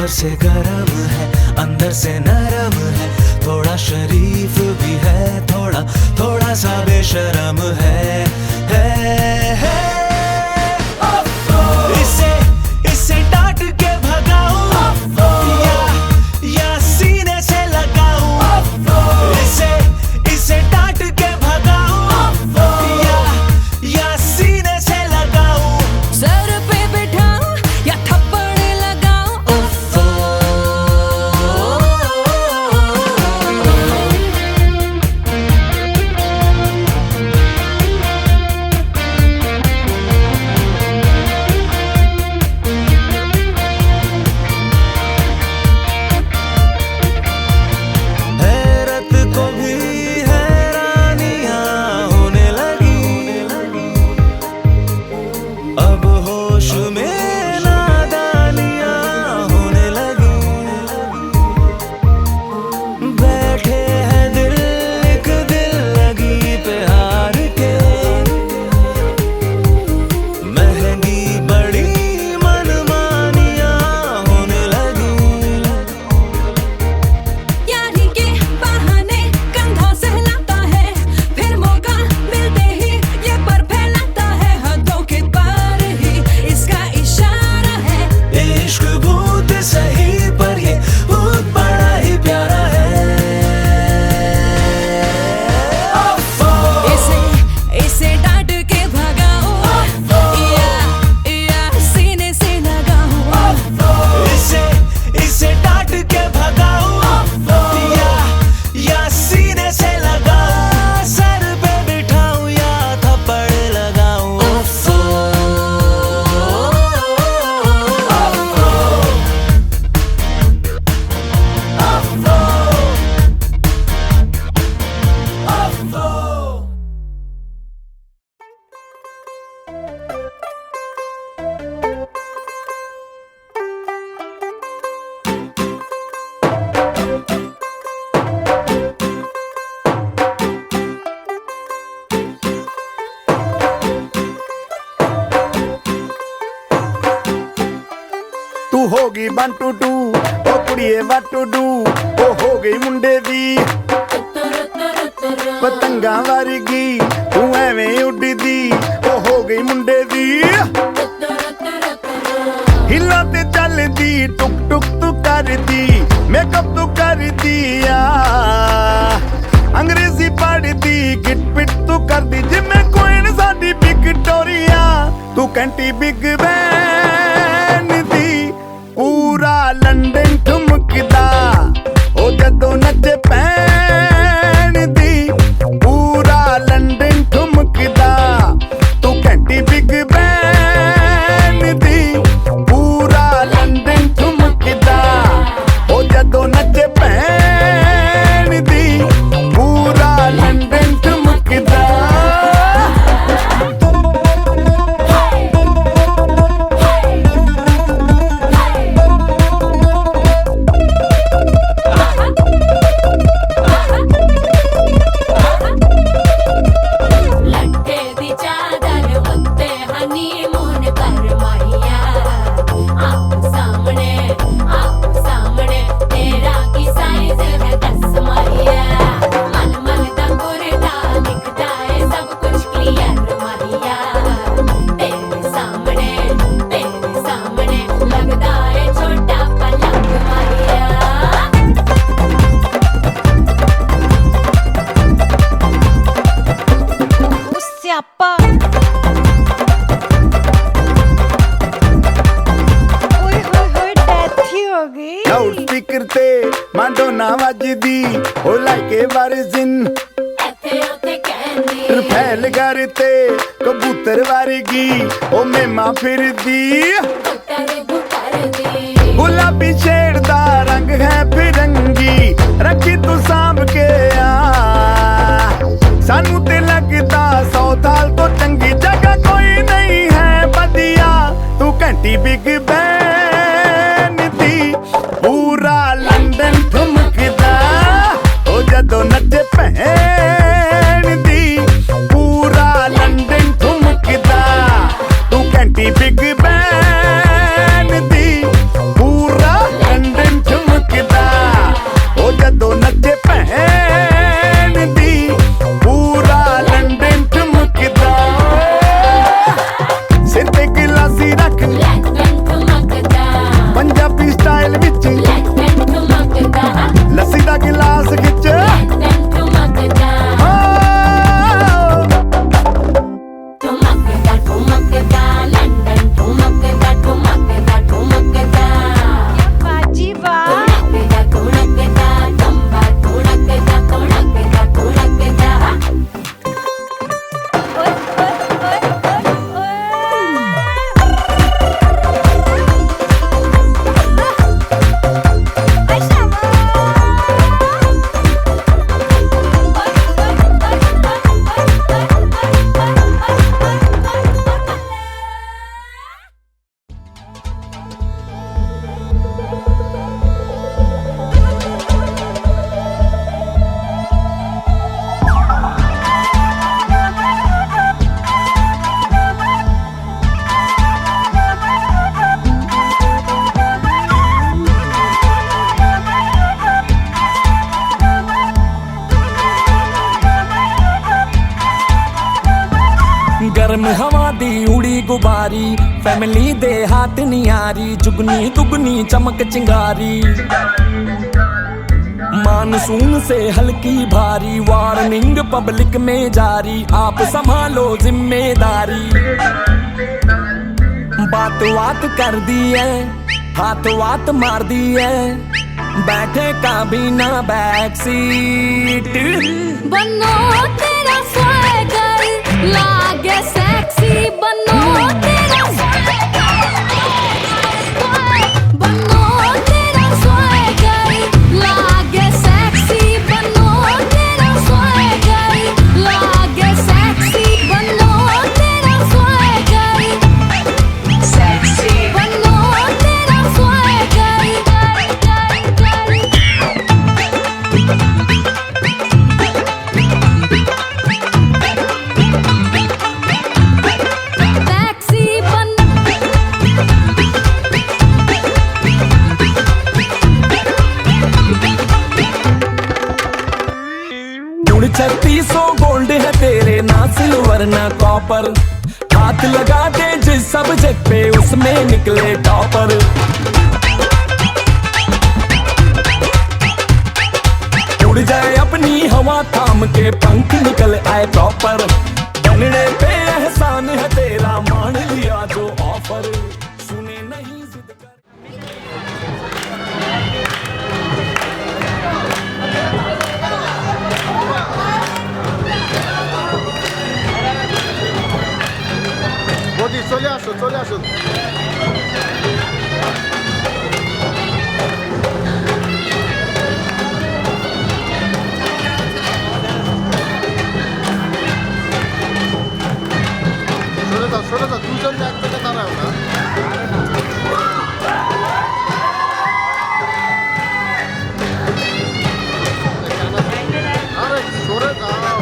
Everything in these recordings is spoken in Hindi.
ऊपर से गरम है, अंदर से नरम है, थोड़ा शरीफ भी है, थोड़ा थोड़ा सा बेशरम है, है। इसे इसे डांट के भगाऊं या सीने से लगाऊं, इसे डांट के भगाऊं या सीने से लगाऊं, सर पे बिठाऊं या थप्पड़ लगाऊं, हैरत को भी हैरानियां होने लगी, अब होश में नादानियां होने लगी, बैठे हैं दिल एक दिल लगी पे हार के, महंगी बड़ी मनमानियां होने लगी, यारी के बहाने कंधों से हिलाता है, फिर मौका मिलते ही ये पर फैलाता है, हदों के पार ही इसका इशारा है, इश्क भूत सही पर ये भूत बड़ा ही प्यारा है। इसे डांट के भगाऊं या सीने से लगाऊं, इसे डांट के भगाऊं या सीने से लगाऊं, सर पे बिठाऊं या थप्पड़ लगाऊं, तू होगी 1 2 2 ओ कुड़िए what to do, ओ हो गई मुंडे दी पतंगा वर्गी, तू एवें उड़दी, ओ हो गई मुंडे दी, हिला ते चलदी, टुक टुक तू करदी, मेकअप तू करदी, अंग्रेजी पढ़दी, गिट पिट तू करदी, जिमें कोइन साडी विक्टोरिया, तू कैंटी बिग बैन दी, पूरा लंदन ठुमकदा, ओ जदों नचे पैन दी, पूरा लंदन ठुमकदा, तू कैंटी बिग बैन दी, पूरा लंदन ठुमकदा, ओ जदों नचे पैन दी, पूरा लंदन ठुमकदा। लट्ठे दी चादर उत्ते हनीमून कर माहिया, आप सामने तेरा की साइज है 10 माहिया, मन दा गुरदा दिखदा है सब कुछ क्लियर माहिया, तेरे सामने लगदा है छोटा पलंग माहिया। स्यापा ओए होए डेथ ही हो गई। लाउड स्पीकर ते माडोना वजदी, ओ लाइके वर्जिन ਇੱਥੇ ਉੱਥੇ ਕਹਿੰਦੀ फैल करते कबूतर वर्गी, ओ मेमा फिरदी, बुटर दी गुलाबी शेड दा रंग है फिरंगी, रखी तू सांभ के सानू ते लगदा 100 साल तो चंगी जगह कोई नहीं है बदिया, तू घंटी बिग बैन दी, पूरा लंदन ठुमकदा, ओ जदों नचे भैन दी, पूरा लंदन ठुमकदा, तू घंटी बिग बैन दी, पूरा गर्म हवा दी उड़ी गुबारी, फैमिली दे हाथ नियारी, जुगनी दुगनी चमक चिंगारी। मानसून से हल्की भारी, वार्निंग पब्लिक में जारी, आप संभालो जिम्मेदारी। बात बात कर दी है, हाथ वात मार दी है, बैठे का भी ना बैक सीट। बनो तेरा स्वैगर लागे सेक्सी, बनो तेरा बनो तेरा स्वैगर लागे सेक्सी, बनो तेरा स्वैगर लागे सेक्सी, बनो तेरा स्वैगर सेक्सी, बनो तेरा स्वैगर। टैक्सी बन गुण 3600 गोल्ड है तेरे, ना सिल्वर ना कॉपर। हाथ लगा दे जिस सब्जेक्ट पे उसमें निकले टॉपर। उड़ जाए अपनी हवा थाम के, पंख निकल आए प्रॉपर। बनने पे एहसान है तेरा, मान लिया जो ऑफर। सुने नहीं जिद कर। বৌদি চলে আসো, চলে আসো। সরে যাও, দুজন এক জায়গায় দাঁড়াও না। আরে সরে যাও।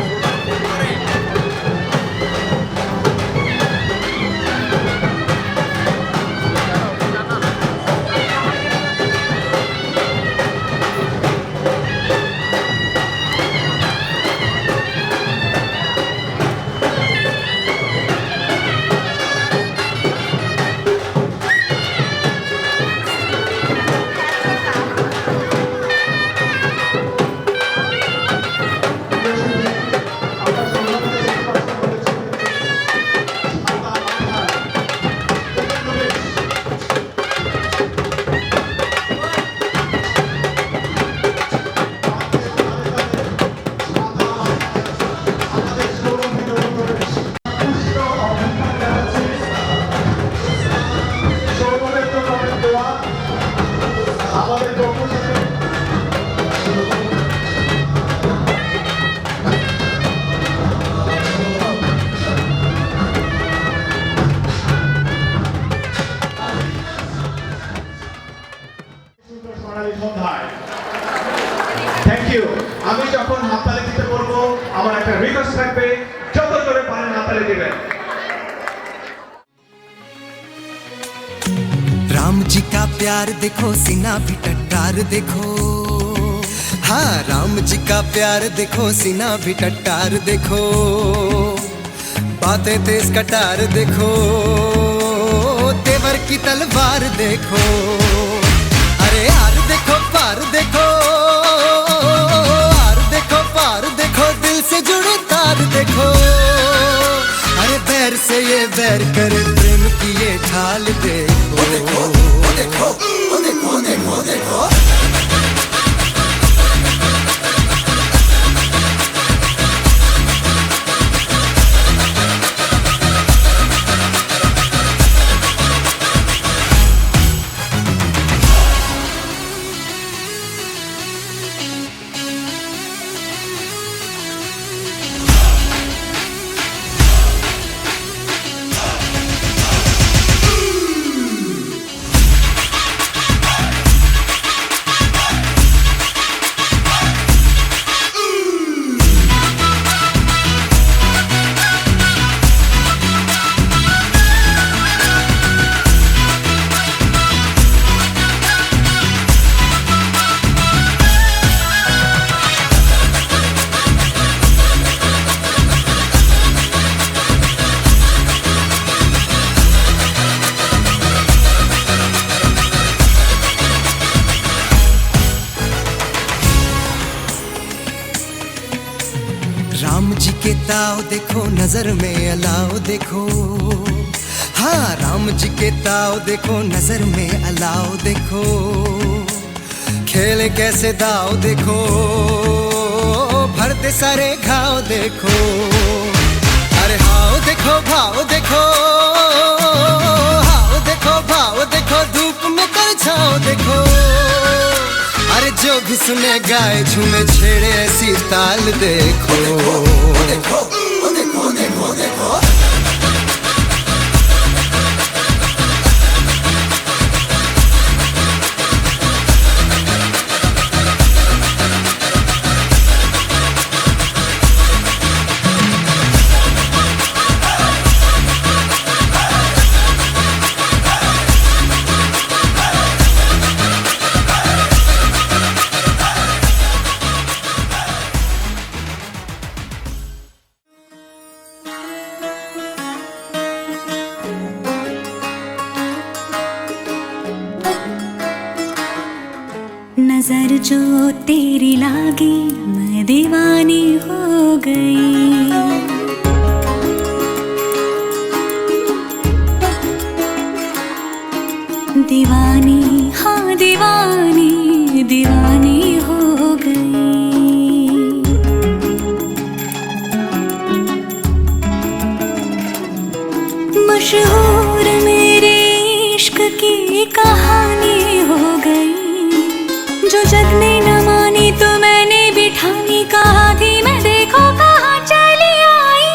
Thank you. আমি যখন হাততালি দিতে বলবো আমার একটা রিকোয়েস্ট থাকবে, যত জোরে পারেন হাততালি দিবেন। राम जी का प्यार देखो, सीना भी टट्टार देखो। हाँ, राम जी का प्यार देखो, सीना भी टट्टार देखो। बातें तेज कटार देखो, तेवर की तलवार देखो। अरे यार देखो पार देखो, आर देखो पार देखो, दिल से जुड़े तार देखो। अरे बैर से ये बैर करे, प्रेम की ये ढाल देखो। देखो देखो देखो देखो देखो। के ताव देखो, नजर में अलाव देखो। हाँ, राम जी के ताव देखो, नजर में अलाव देखो। खेले कैसे दाव देखो, भरते सारे घाव देखो। अरे हाव देखो, भाव देखो, हाव देखो, भाव देखो, धूप में कर छाव देखो। अरे जो भी सुने गाए झूमे छेड़े ऐसी ताल देखो। देखो देखो देखो देखो देखो। नजर जो तेरी लागी मैं दीवानी हो गई। दीवानी हाँ दीवानी दीवानी हो गई। मशहूर मेरे इश्क की कहानी हो गई। जो जग ने न मानी तो मैंने भी ठानी, कहा थी मैं देखो कहाँ चली आई।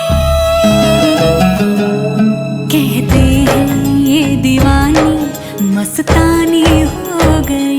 कहते हैं ये दीवानी मस्तानी हो गई।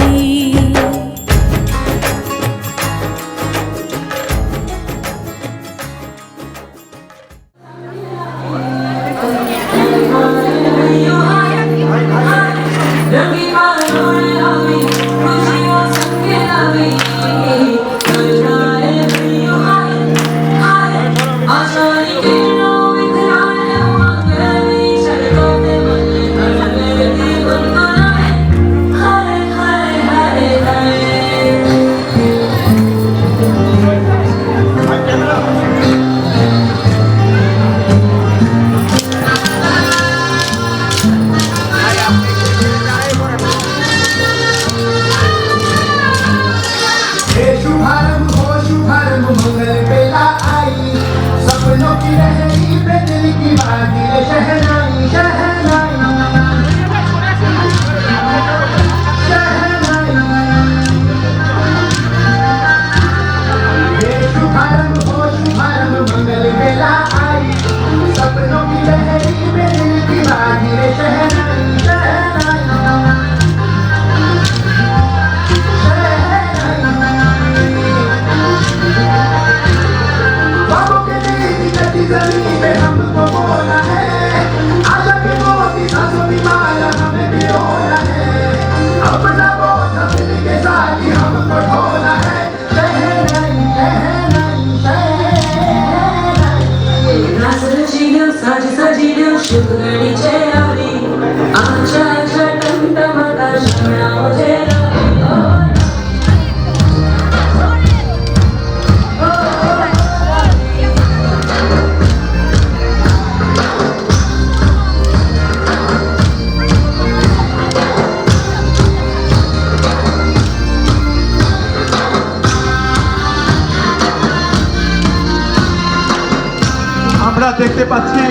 আমরা দেখতে পাচ্ছি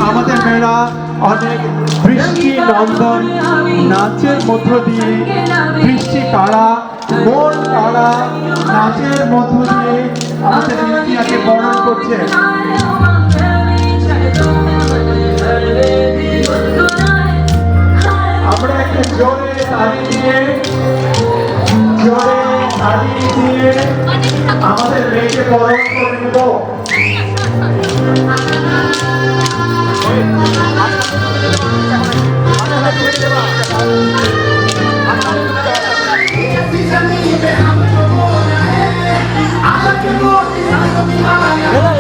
আমাদের মেয়েরা অনেক বৃষ্টি নন্দন নাচের মধ্য দিয়ে, বৃষ্টি কাড়া মন কাড়া নাচের মধ্য দিয়ে আমাদের ইন্ডিয়াকে বরণ করছে। আমরা একটু জোরে তালি দিয়ে আমাদের মেয়েকে বরণ করে নেব।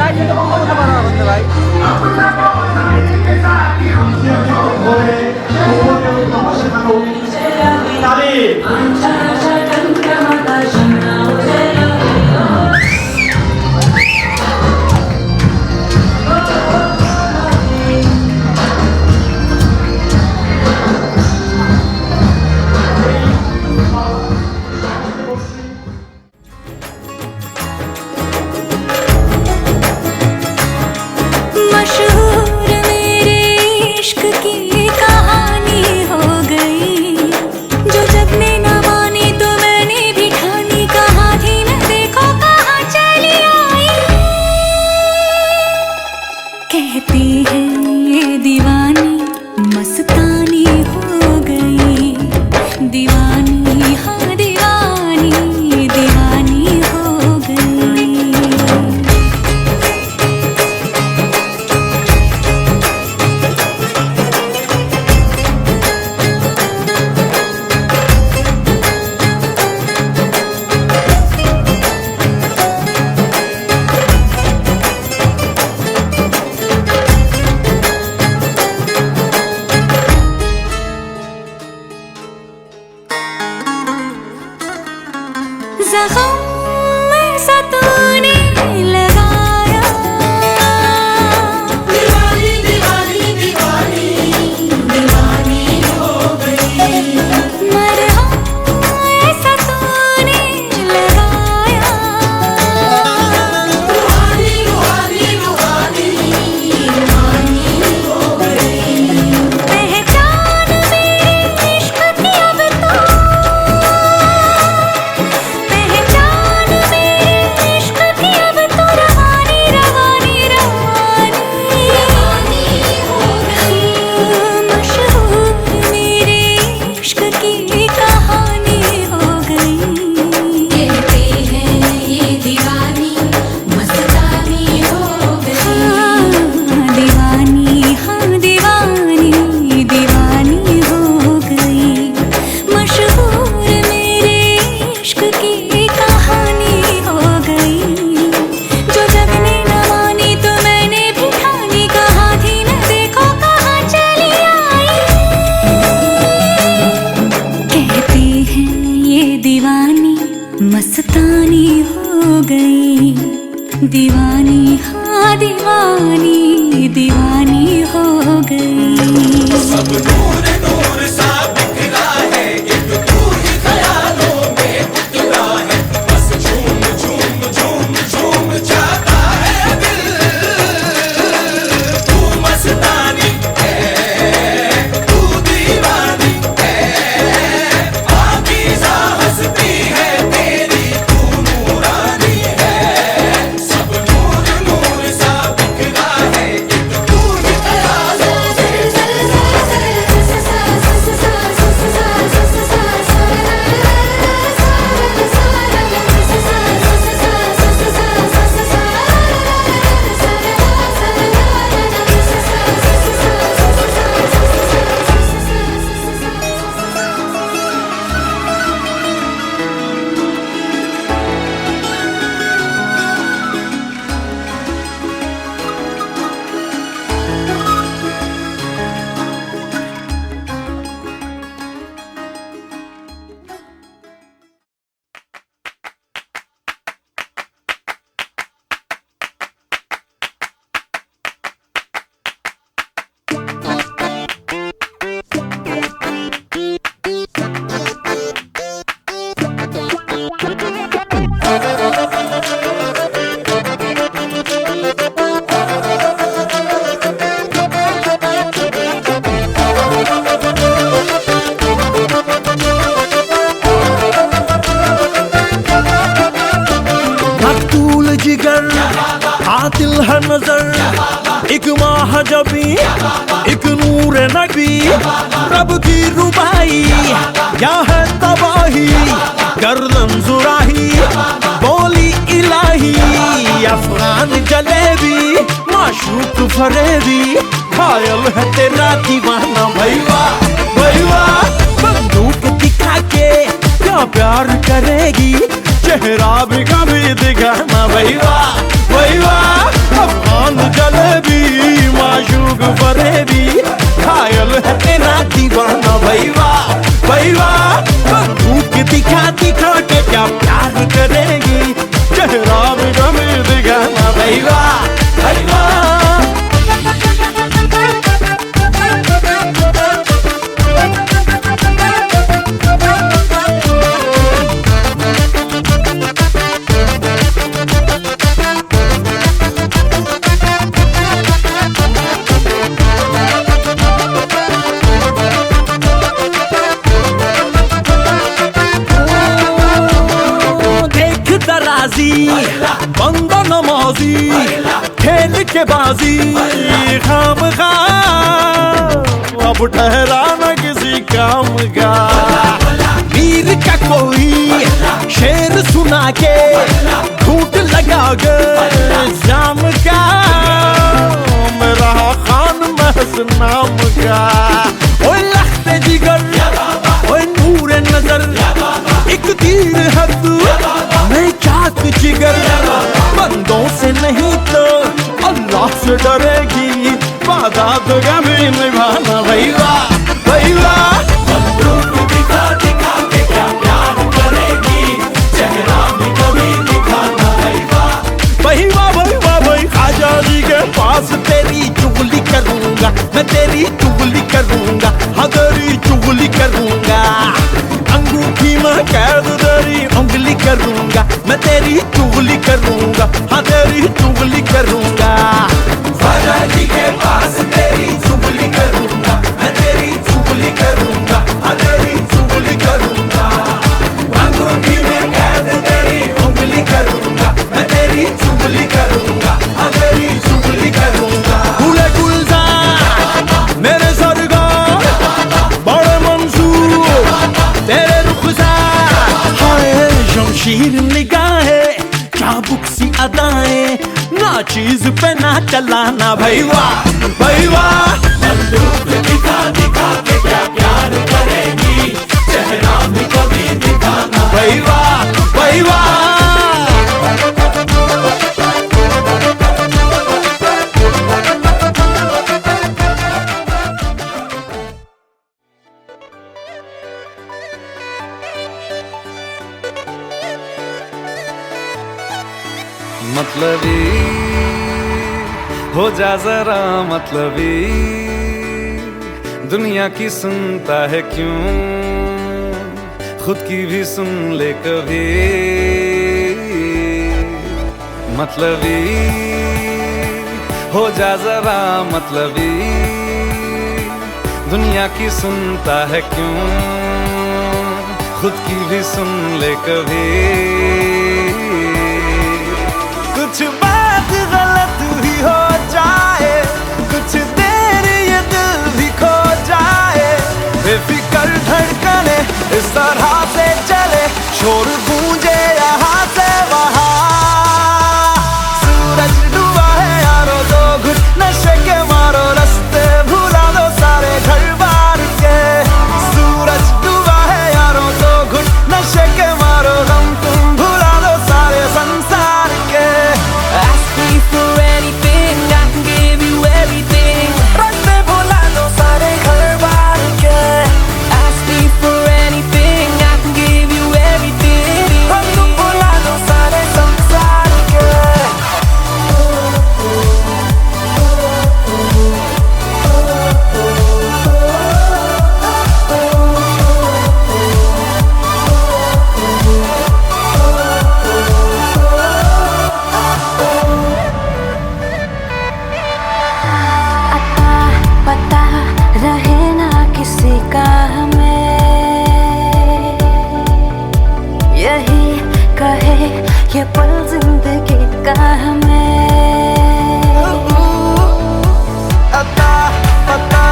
लाइट दीवानी हाँ दीवानी दीवानी हो गई। सब नूर नूर सा बिखरा है, एक तू ही ख्यालों में उतरा है, बस झूम झूम झूम झूम जाता है दिल। तू मस्तानी है, तू दीवानी है, पाकीज़ा हस्ती है तेरी, तू नूरानी है। सब नूर नूर सा बिखरा है, एक तू ही ख्यालों मकतूल जिगर आतिल है नजर, एक महाजबी एक नूर नबी, रब की रुबाई क्या है तबाही, गर्दन जुराही बोली इलाही, अफगान जलेबी माशूक फरेबी, घायल है तेरा दीवाना भैया भैया, बंदूक दिखा के क्या प्यार करेगी, चेहरा भी कभी दिखाना भैया भैया, अफगान जलेबी माशूक फरेबी, घायल है तेरा दीवाना भैया भैया, बंदूक दिखा दिखा के क्या प्यार करेगी, चेहरा भी कभी दिखाना भैया भैया। बंदा नमाजी खेल के बाजी खामखा, अब ठहरा न किसी काम का, वीर का कोई शेर सुना के झूठ लगा गए जाम का, मेरा खान महस नाम का, ओए लख्ते जिगर ओए नूर नजर, एक तीर है तू मैं चाक जिगर, बंदों से नहीं तो अल्लाह से डरेगी, वादा तो कभी निभाना भैया भैया, बंदूक दिखा दिखा के क्या प्यार करेगी, चेहरा भी कभी दिखाना भैया भैया भैया भाई, खाजा जी के पास तेरी चुगली करूंगा मैं, तेरी चुगली करूंगा हाँ तेरी चुगली करूंगा, अंगूठी में कैद तेरी उंगली करूंगा मैं, तेरी चुगली करूंगा हाँ तेरी चुगली करूंगा, ख्वाजा जी के पास तेरी चुगली करूंगा मैं, तेरी चुगली करूंगा हाँ तेरी चुगली करूंगा, अंगूठी में कैद तेरी उंगली करूंगा मैं, तेरी चुगली करूंगा हाँ तेरी चुगली करूंगा। गुले गुलजार मेरे सरगार बड़े मंसूर तेरे रुखसार, हाय शमशीर निगाहें चाबुक सी अदाएं, ना चीज पे ना चलाना भैया भैया, बंदूक दिखा दिखा के क्या प्यार करेगी, चेहरा भी कभी दिखाना भैया भैया। मतलबी हो जा जरा मतलबी, दुनिया की सुनता है क्यों, खुद की भी सुन ले कभी। मतलबी हो जा जरा मतलबी, दुनिया की सुनता है क्यों, खुद की भी सुन ले कभी। कुछ बात गलत भी हो जाए, कुछ देर ये दिल भी खो जाए, बेफिक्र धड़कने इस तरह से चले, शोर गूंजे यहाँ से वहाँ। सूरज डूबा है यारो, दो घुट नशे के मारो, रास्ते भुला दो सारे घर बार के। सूरज डूबा है यारो, दो घुट नशे के मारो, गम तुम भुला दो सारे संसार के। Ask me for anything, I can give you everything. रास्ते भुला दो सारे घर बार के। Ask me for anything, I can give you everything. हम तुम भुला दो सारे संसार के। पता रहे ना किसी का हमें, यही कहे ये पल जिंदगी का हमें। अता पता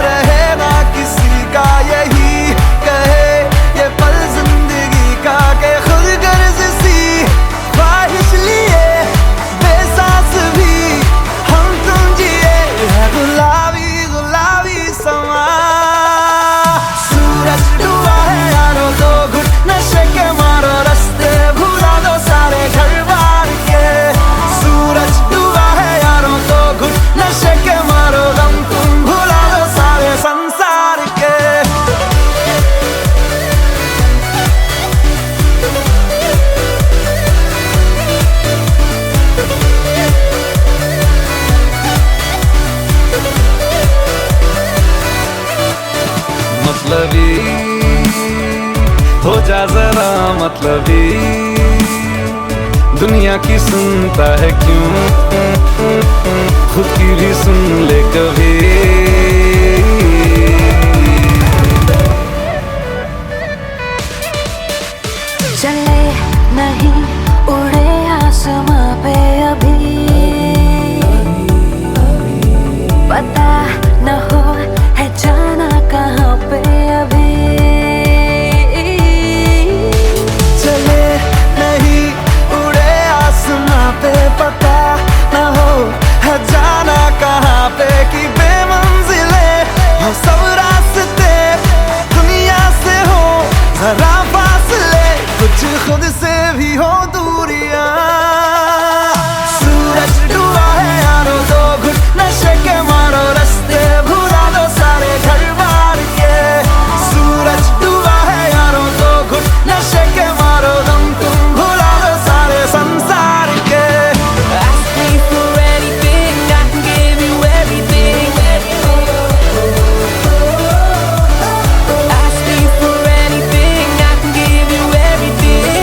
रहे ना किसी का, यही कहे ये पल जिंदगी का, के खुद गर्ज सी ख्वाहिश लिए बेसास भी हम तुम जिए है गुलाबी गुलाबी समा। सूरज डूबा है यारो, दो घुट नशे के मारो, रास्ते भुला दो सारे घर बार के। सूरज डूबा है यारो, दो घुट नशे के मारो, गम तुम भुला दो सारे संसार के। मतलबी हो जा जरा मतलबी, दुनिया की सुनता है क्यों, खुद की भी सुन ले कभी। चले नहीं उड़े आसमां पे अभी, पता न हो है जाना कहाँ पे अभी। चले नहीं उड़े आसमां पे, पता न हो है जाना कहाँ पे, कि बेमंजिले हो सब रास्ते, दुनिया से हो जरा फासले, कुछ खुद से भी हो दूरियां। सूरज डूबा है यारो, दो घुट नशे के मारो, रास्ते भुला दो सारे घर बार के। सूरज डूबा है यारो, दो घुट नशे के मारो, गम तुम भुला दो सारे संसार के। Ask me for anything, I can give you everything. Ask me for anything, I can give you everything.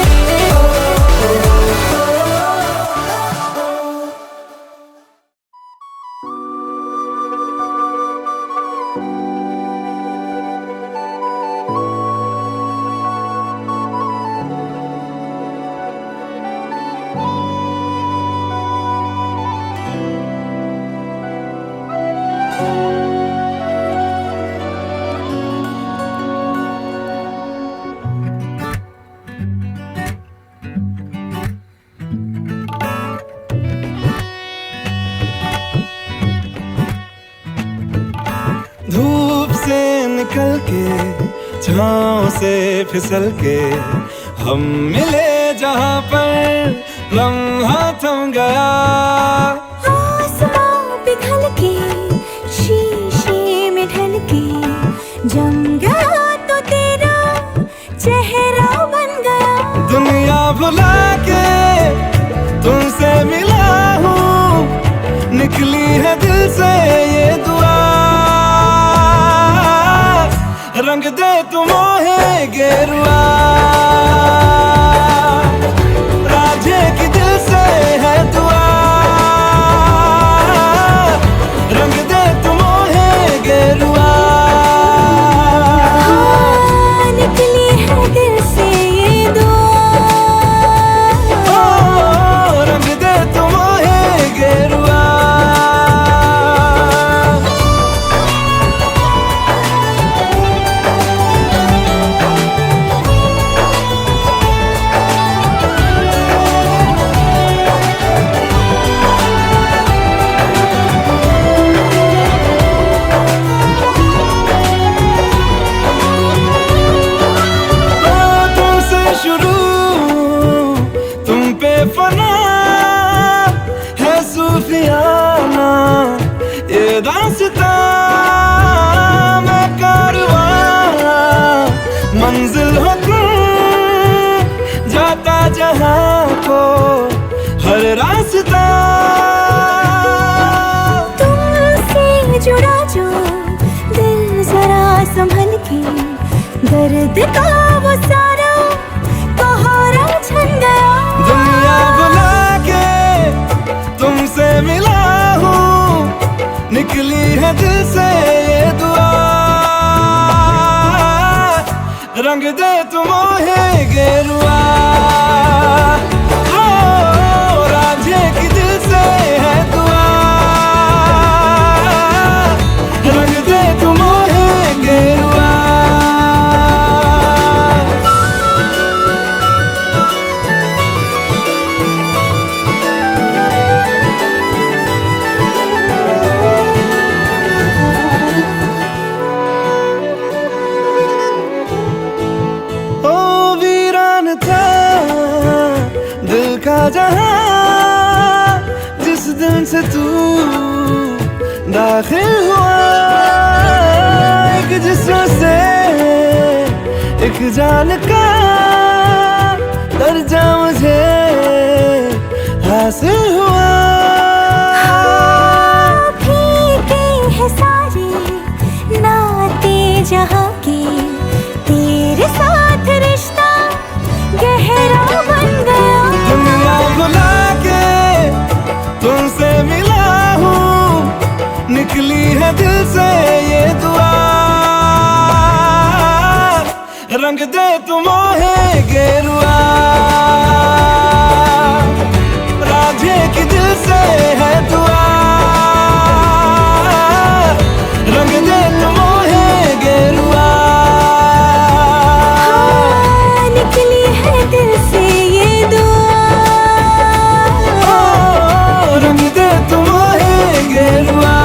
धूप से निकल के, छाँव से फिसल के, हम मिले जहाँ पर लम्हा थम गया। आसमां पिघल के, शीशे में ढल के, जम गया तो तेरा चेहरा बन गया। दुनिया भुला के तुमसे मिला हूँ, निकली रंग दे तू मोहे गेरुआ, राधे की दिल से है दुआ, रंग दे तू मोहे गेरुआ। हाँ, निकली है दिल से ये दुआ, रंग दे तू मोहे गेरुआ। शुरू तुम पे फना है सूफियाना ये दास्तां, मैं कारवां मंजिल हो तुम, जाता जहां को हर रास्ता। तुमसे जुड़ा जो दिल जरा संभल के, दर्द का वो सारा कोहरा छन गया। दुनिया बुला के तुमसे मिला हूँ, निकली है दिल से ये दुआ, रंग दे तू मोहे गेरुआ। ओ राधे की दिल से है दुआ, रंग दे तू मोहे गेरुआ। जहां जिस दिन से तू दाखिल हुआ, एक जिस्म से एक जान का दर्जा मुझे हासिल हुआ। फीके हैं सारे नाते जहां के, तेरे साथ रिश्ता गहरा बन गया। दुनिया बुला के तुमसे मिला हूँ, निकली है दिल से ये दुआ, रंग दे तू मोहे गेरुआ। राधे की दिल से है दुआ, रंग दे तू मोहे गेरुआ। हाँ, निकली है दिल से ये दुआ, रंग दे तू मोहे गेरुआ।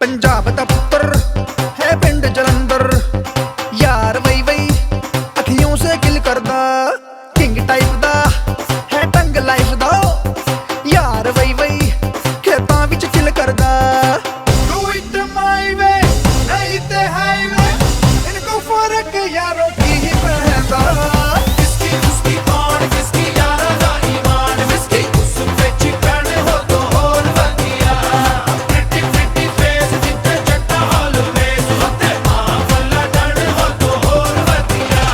पंजाब दा पुत्तर है पिंड जलंधर, यार वही वही अखियों से किल करदा, किंग टाइप दा है टंग लाइफ दा, यार वही वही खेतां विच चिल करदा। Do it my way, नहीं ते highway, इनको फर्क यारों की ही पहनदा। किसकी उसकी कौन किसकी यारा दा ईमान, किसकी उस पे चिकन हो तो और वधिया। Pretty pretty face जिते जट्टा always होते मां वाला डर हो तो और वधिया।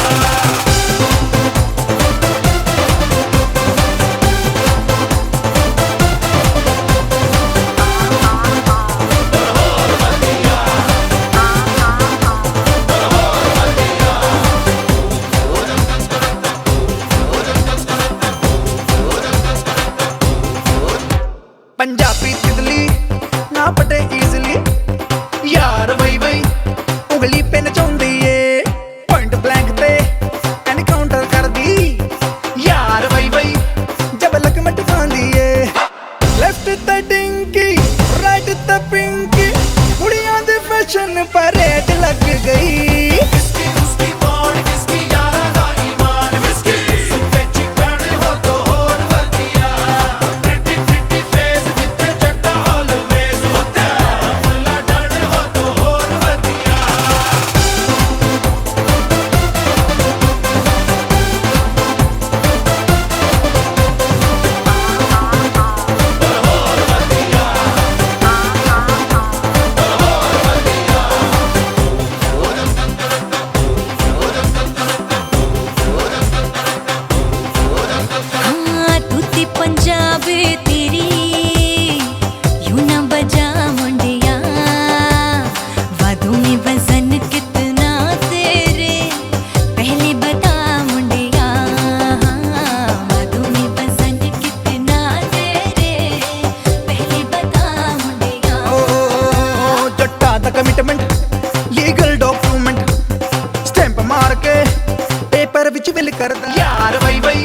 विच विल करदा यार वई वई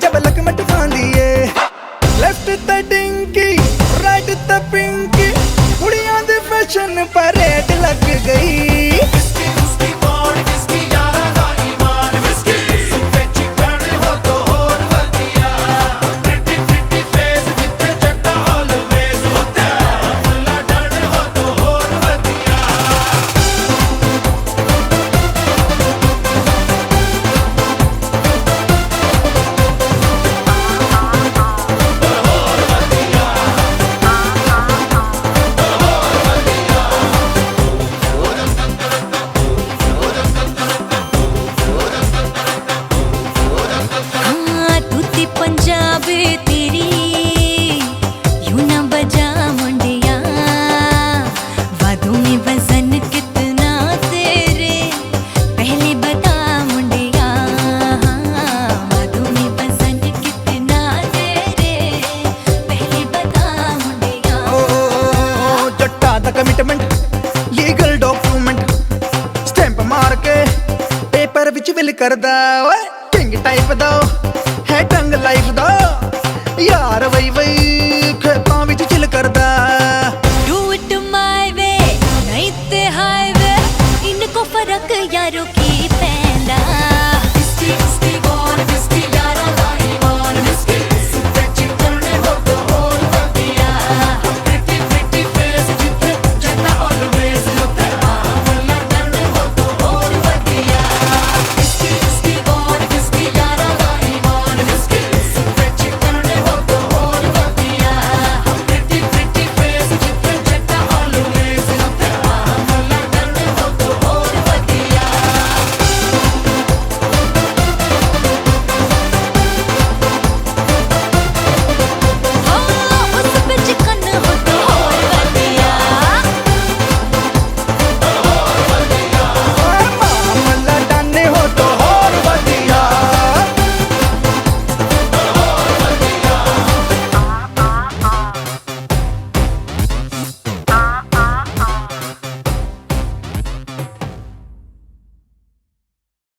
जब लकमट पांदी ए लेफ्ट ते डिंकी राइट ते पिंकी कुड़ियां दे फैशन परेड लग गई कमिटमेंट लीगल डॉक्यूमेंट स्टैंप मार के पेपर विच विल करदा ओए किंग टाइप दा है ढंग लाइफ दा यार वई वई खेतां विच चिल करदा डू इट माय वे नहीं ते हाईवे इनको फर्क यारों की पैंदा